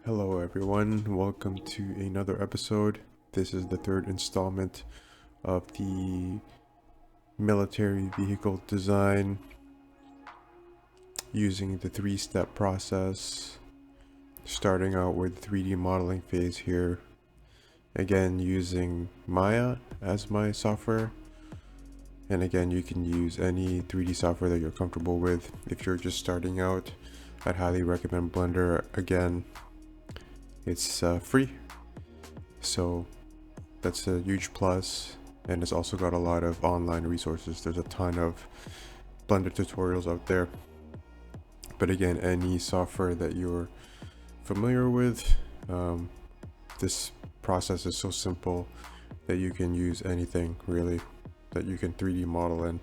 Hello, everyone. Welcome to another episode. This is the third installment of the military vehicle design using the three-step process, starting out with 3D modeling phase here. Again, using Maya as my software. And again, you can use any 3D software that you're comfortable with. If you're just starting out, I'd highly recommend Blender. Again, it's free, so that's a huge plus, and it's also got a lot of online resources. There's a ton of Blender tutorials out there. But again, any software that you're familiar with, this process is so simple that you can use anything really that you can 3D model in.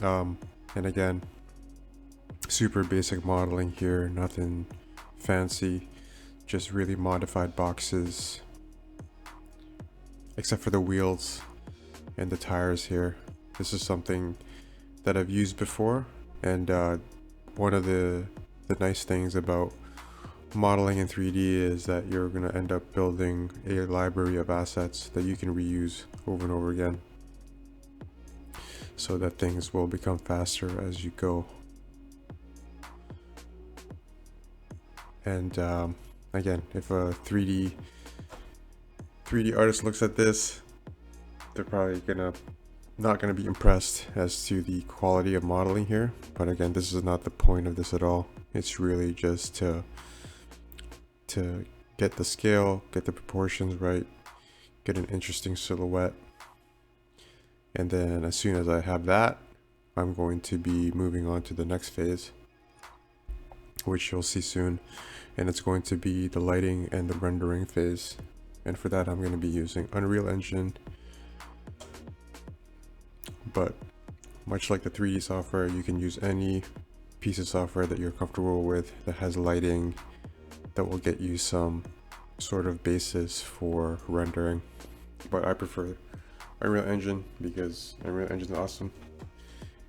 And again, super basic modeling here, nothing fancy, just really modified boxes, except for the wheels and the tires here. This is something that I've used before, and one of the nice things about modeling in 3D is that you're going to end up building a library of assets that you can reuse over and over again, so that things will become faster as you go. And again, if a 3D artist looks at this, they're probably not gonna be impressed as to the quality of modeling here. But again, this is not the point of this at all. It's really just to get the scale, get the proportions right, get an interesting silhouette. And then as soon as I have that, I'm going to be moving on to the next phase, which you'll see soon, and it's going to be the lighting and the rendering phase. And for that, I'm going to be using Unreal Engine. But much like the 3D software, you can use any piece of software that you're comfortable with that has lighting that will get you some sort of basis for rendering. But I prefer Unreal Engine because Unreal Engine is awesome.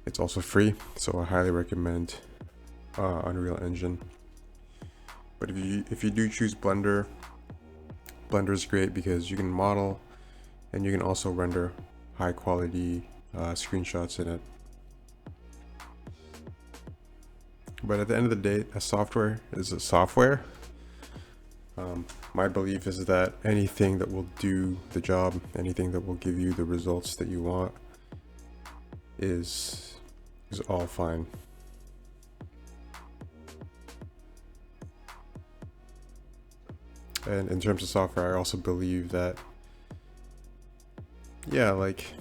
It's also free, so I highly recommend Unreal Engine. But if you do choose Blender, Blender is great because you can model and you can also render high quality screenshots in it. But at the end of the day, a software is a software. My belief is that anything that will do the job, anything that will give you the results that you want, is all fine. And in terms of software, I also believe that, like,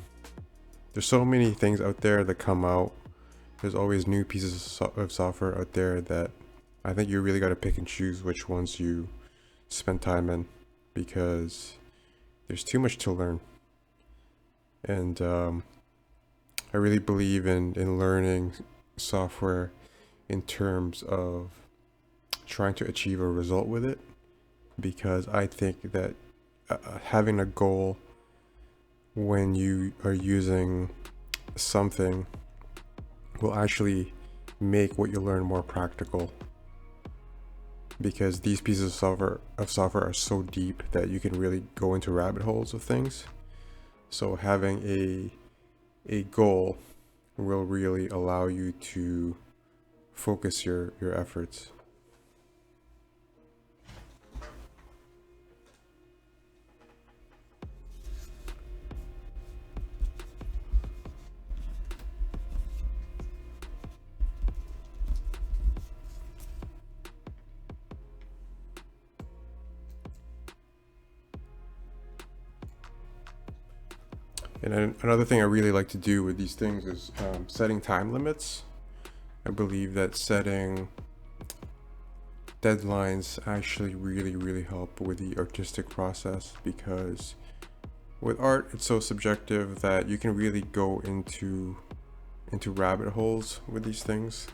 there's so many things out there that come out. There's always new pieces of software out there that I think you really got to pick and choose which ones you spend time in, because there's too much to learn. And I really believe in learning software in terms of trying to achieve a result with it, because I think that having a goal when you are using something will actually make what you learn more practical, because these pieces of software are so deep that you can really go into rabbit holes of things. So having a goal will really allow you to focus your efforts. And another thing I really like to do with these things is setting time limits. I believe that setting deadlines actually really help with the artistic process, because with art, it's so subjective that you can really go into rabbit holes with these things.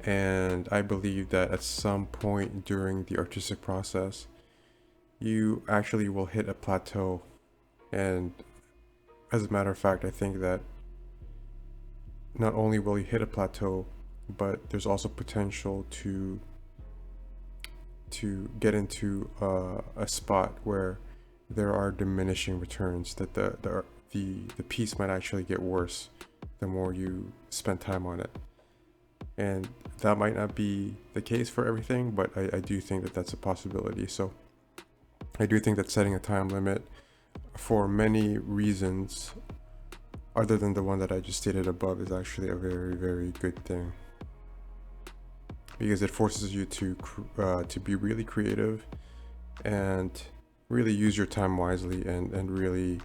And I believe that at some point during the artistic process, you actually will hit a plateau. And as a matter of fact, I think that not only will you hit a plateau, but there's also potential to to get into a spot where there are diminishing returns, that the piece might actually get worse the more you spend time on it. And that might not be the case for everything, but I do think that that's a possibility. So I do think that setting a time limit, for many reasons other than the one that I just stated above, is actually a very, very good thing, because it forces you to be really creative and really use your time wisely, and really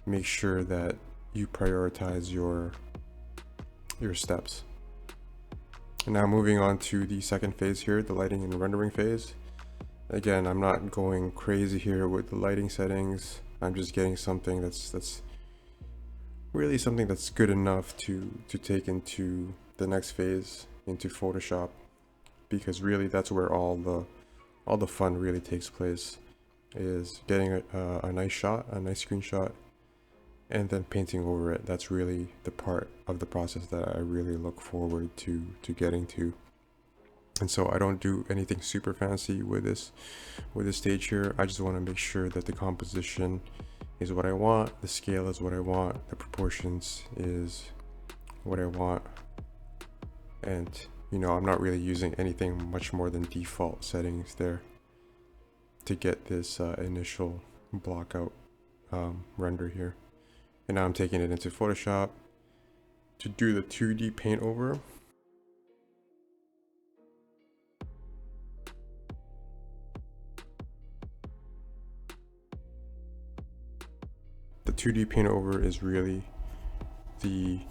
make sure that you prioritize your steps. And now moving on to the second phase here, the lighting and rendering phase. Again, I'm not going crazy here with the lighting settings. I'm just getting something that's really something that's good enough to take into the next phase, into Photoshop, because really that's where all the fun really takes place, is getting a nice shot, a nice screenshot, and then painting over it. That's really the part of the process that I really look forward to getting to. And so I don't do anything super fancy with this stage here. I just want to make sure that the composition is what I want, the scale is what I want, the proportions is what I want, and I'm not really using anything much more than default settings there to get this initial block out render here. And now I'm taking it into Photoshop to do the 2D paint over. The 2D paint over is really the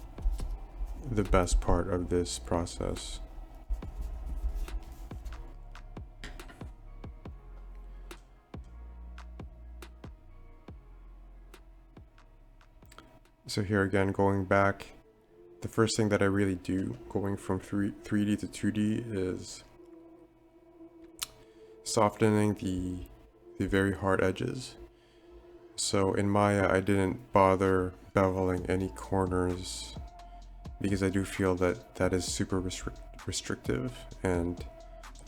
best part of this process. So here again, going back, the first thing that I really do going from 3D to 2D is softening the very hard edges. So in Maya, I didn't bother beveling any corners, because I do feel that is super restrictive, and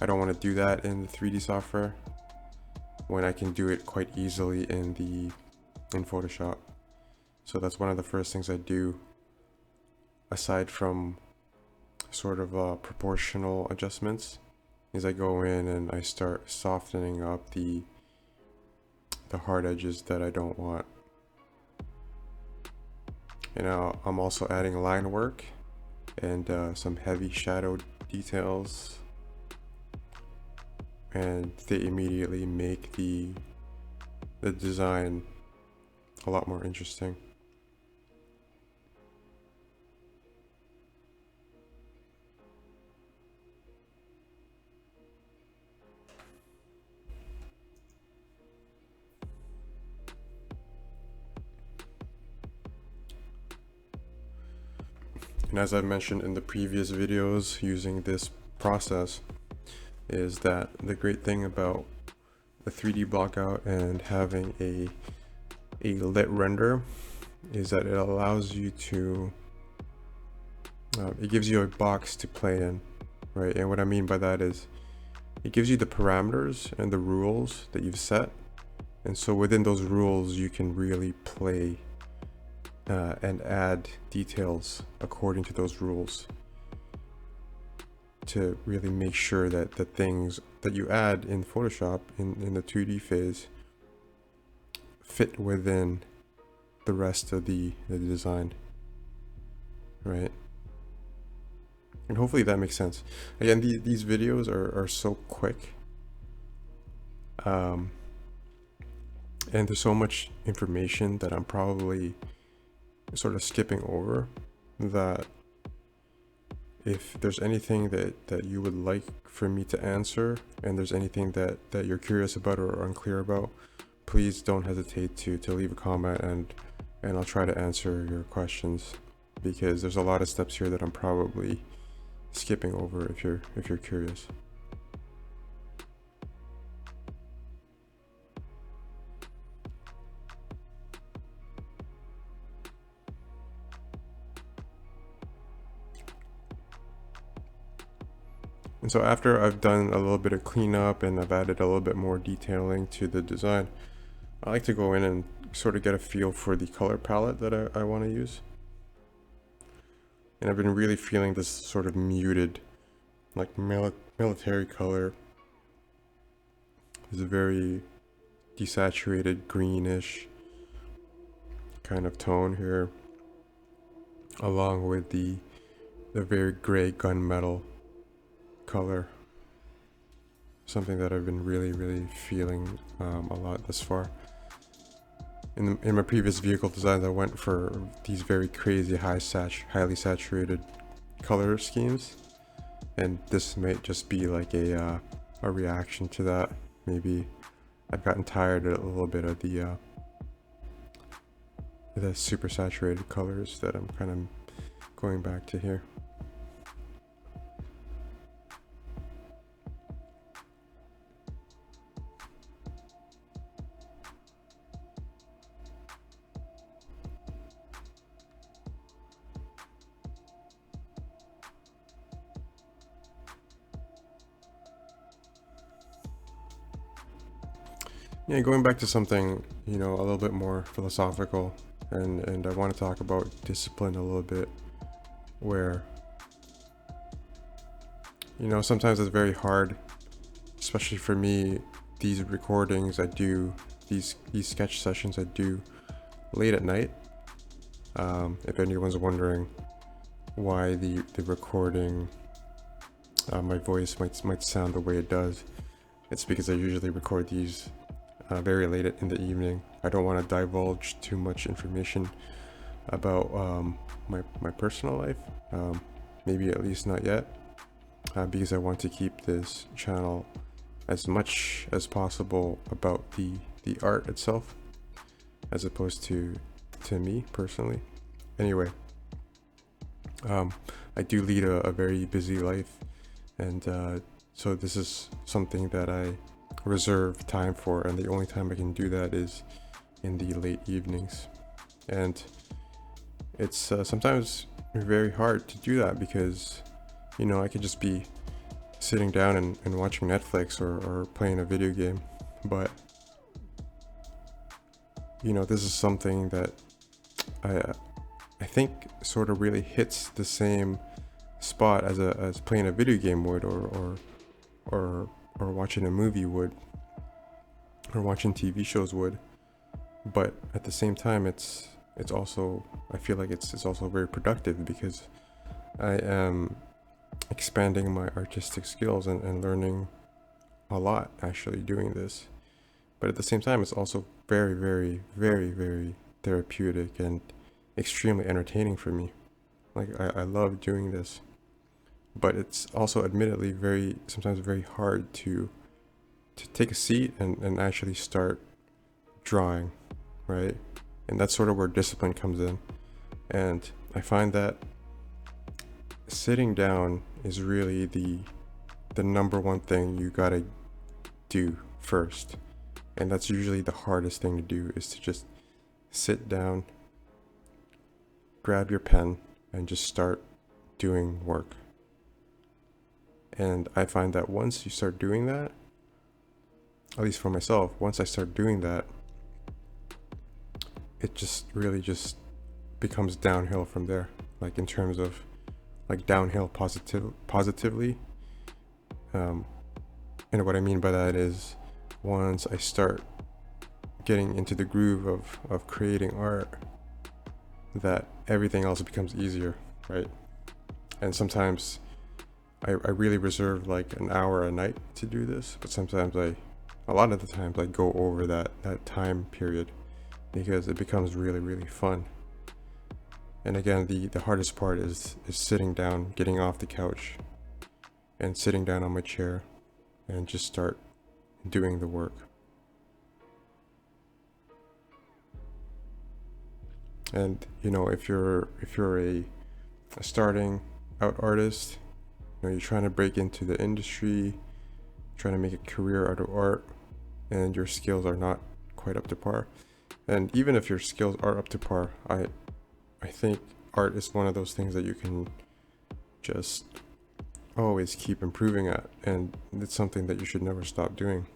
I don't want to do that in the 3D software when I can do it quite easily in Photoshop. So that's one of the first things I do, aside from sort of proportional adjustments, is I go in and I start softening up the hard edges that I don't want. And now I'm also adding line work and some heavy shadow details, and they immediately make the design a lot more interesting. And as I mentioned in the previous videos, using this process, is that the great thing about the 3D blockout and having a lit render is that it allows you to, it gives you a box to play in, right? And what I mean by that is it gives you the parameters and the rules that you've set. And so within those rules, you can really play and add details according to those rules, to really make sure that the things that you add in Photoshop in the 2D phase fit within the rest of the design, right? And hopefully that makes sense. Again, these videos are so quick, and there's so much information that I'm probably sort of skipping over, that if there's anything that you would like for me to answer, and there's anything that you're curious about or unclear about, please don't hesitate to leave a comment, and I'll try to answer your questions, because there's a lot of steps here that I'm probably skipping over if you're curious. And And so after I've done a little bit of cleanup and I've added a little bit more detailing to the design, I like to go in and sort of get a feel for the color palette that I want to use. And I've been really feeling this sort of muted, like military color. It's a very desaturated greenish kind of tone here, along with the very gray gunmetal color. Something that I've been really feeling a lot thus far. In my previous vehicle designs, I went for these very crazy highly saturated color schemes, and this might just be like a reaction to that. Maybe I've gotten tired a little bit of the super saturated colors that I'm kind of going back to here. Yeah, going back to something, a little bit more philosophical, and I want to talk about discipline a little bit, where, sometimes it's very hard, especially for me, these recordings I do, these sketch sessions I do late at night. If anyone's wondering why the recording, my voice might sound the way it does, it's because I usually record these very late in the evening. I don't want to divulge too much information about my personal life, maybe at least not yet, because I want to keep this channel as much as possible about the art itself, as opposed to me personally. Anyway, I do lead a very busy life, and so this is something that I reserve time for, and the only time I can do that is in the late evenings. And it's sometimes very hard to do that because I could just be sitting down and watching Netflix or playing a video game, but this is something that I think sort of really hits the same spot as playing a video game would, or watching a movie would, or watching TV shows would. But at the same time, it's also, I feel like it's also very productive because I am expanding my artistic skills and learning a lot actually doing this. But at the same time, it's also very therapeutic and extremely entertaining for me. Like I love doing this. But it's also admittedly sometimes very hard to take a seat and actually start drawing, right? And that's sort of where discipline comes in. And I find that sitting down is really the number one thing you gotta do first. And that's usually the hardest thing to do, is to just sit down, grab your pen, and just start doing work. And I find that once you start doing that, at least for myself, once I start doing that, it just really just becomes downhill from there. Like in terms of like downhill positively. And what I mean by that is, once I start getting into the groove of creating art, that everything else becomes easier, right? And sometimes I really reserve like an hour a night to do this, but sometimes a lot of the times I go over that time period because it becomes really fun. And again, the hardest part is sitting down, getting off the couch and sitting down on my chair and just start doing the work. And if you're a starting out artist, you're trying to break into the industry, trying to make a career out of art, and your skills are not quite up to par. And even if your skills are up to par, I think art is one of those things that you can just always keep improving at, and it's something that you should never stop doing.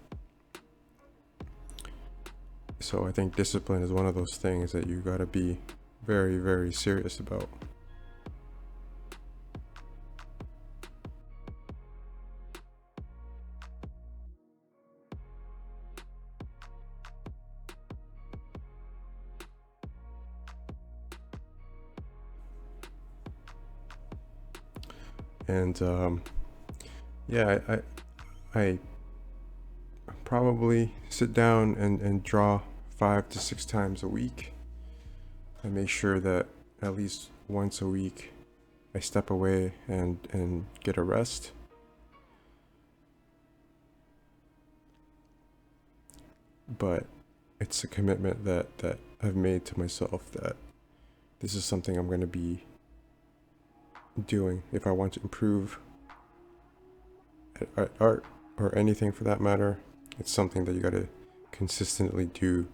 So I think discipline is one of those things that you gotta be very, very serious about. And yeah, I probably sit down and draw 5 to 6 times a week. I make sure that at least once a week I step away and get a rest. But it's a commitment that I've made to myself that this is something I'm going to be doing if I want to improve at art or anything for that matter. It's something that you got to consistently do.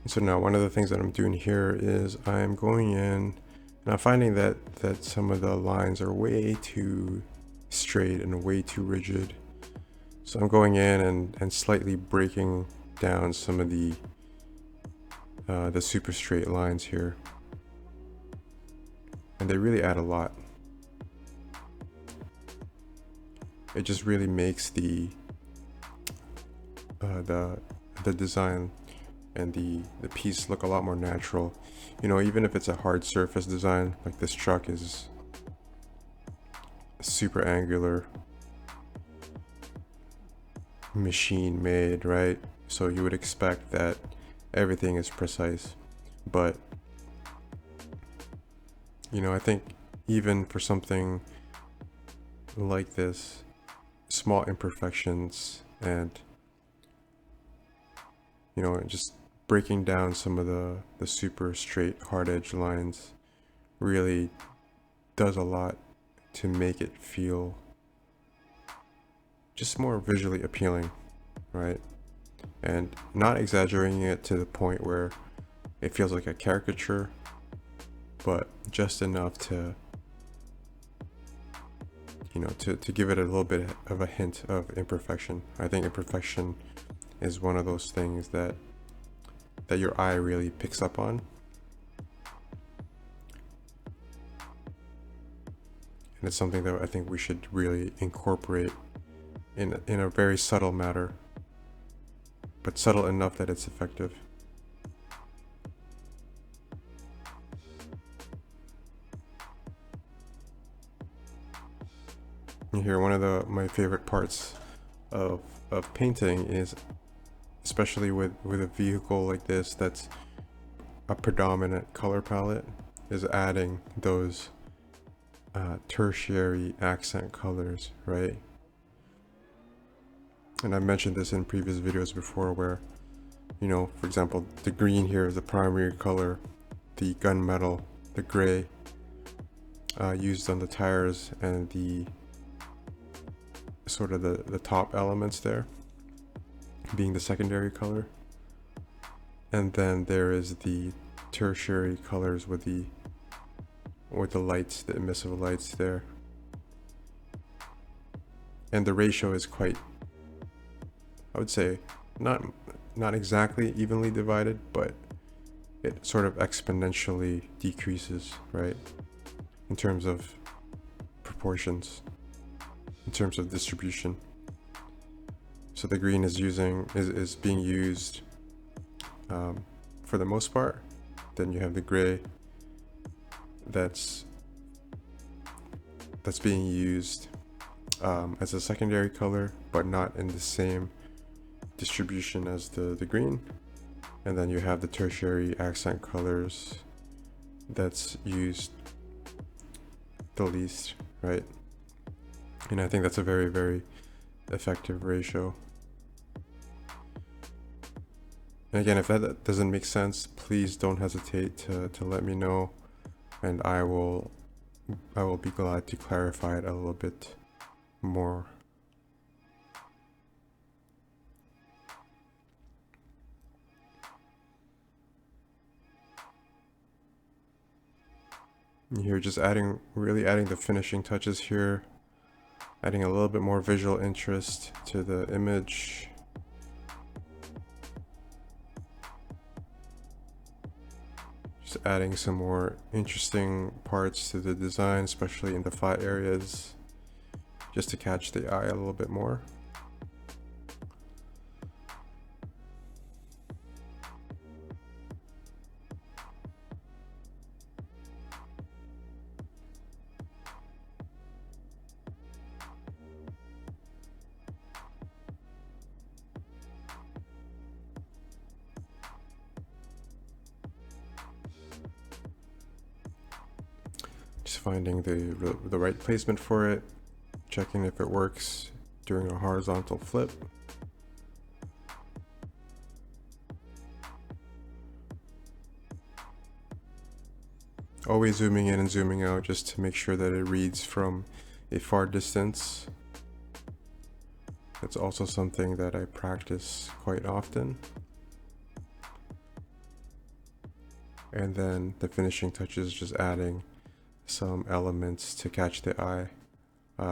So now one of the things that I'm doing here is I'm going in and I'm finding that some of the lines are way too straight and way too rigid. So I'm going in and slightly breaking down some of the super straight lines here. And they really add a lot. It just really makes the design and the piece look a lot more natural. You know, even if it's a hard surface design, like this truck is super angular, machine made, right? So you would expect that everything is precise. But, you know, I think even for something like this, small imperfections and, you know, just breaking down some of the super straight hard edge lines really does a lot to make it feel just more visually appealing, right? And not exaggerating it to the point where it feels like a caricature, but just enough to, you know, to give it a little bit of a hint of imperfection. I think imperfection is one of those things that your eye really picks up on. And it's something that I think we should really incorporate in a very subtle manner, but subtle enough that it's effective. And here, one of my favorite parts of painting is, especially with a vehicle like this that's a predominant color palette, is adding those tertiary accent colors, right? And I mentioned this in previous videos before where, you know, for example, the green here is the primary color, the gunmetal, the gray used on the tires, and the sort of the top elements there being the secondary color. And then there is the tertiary colors with the lights, the emissive lights there. And the ratio is quite, I would say, not exactly evenly divided, but it sort of exponentially decreases, right? In terms of proportions, in terms of distribution. So the green is being used for the most part. Then you have the gray that's being used as a secondary color, but not in the same distribution as the green. And then you have the tertiary accent colors that's used the least, right? And I think that's a very, very effective ratio. And again, if that doesn't make sense, please don't hesitate to let me know, and I will be glad to clarify it a little bit more. And here, just really adding the finishing touches here, adding a little bit more visual interest to the image. Just adding some more interesting parts to the design, especially in the flat areas, just to catch the eye a little bit more. Just finding the right placement for it, checking if it works during a horizontal flip. Always zooming in and zooming out just to make sure that it reads from a far distance. That's also something that I practice quite often. And then the finishing touches, just adding some elements to catch the eye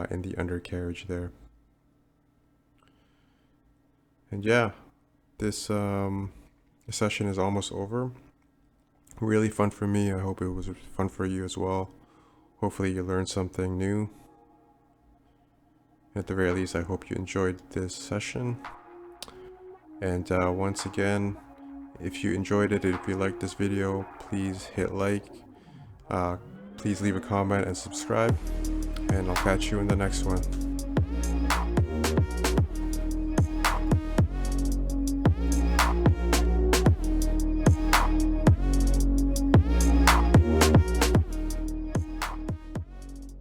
in the undercarriage there. And yeah, this session is almost over. Really fun for me. I hope it was fun for you as well. Hopefully you learned something new. At the very least, I hope you enjoyed this session. And once again, if you enjoyed it, if you liked this video, please hit like. Please leave a comment and subscribe. And I'll catch you in the next one.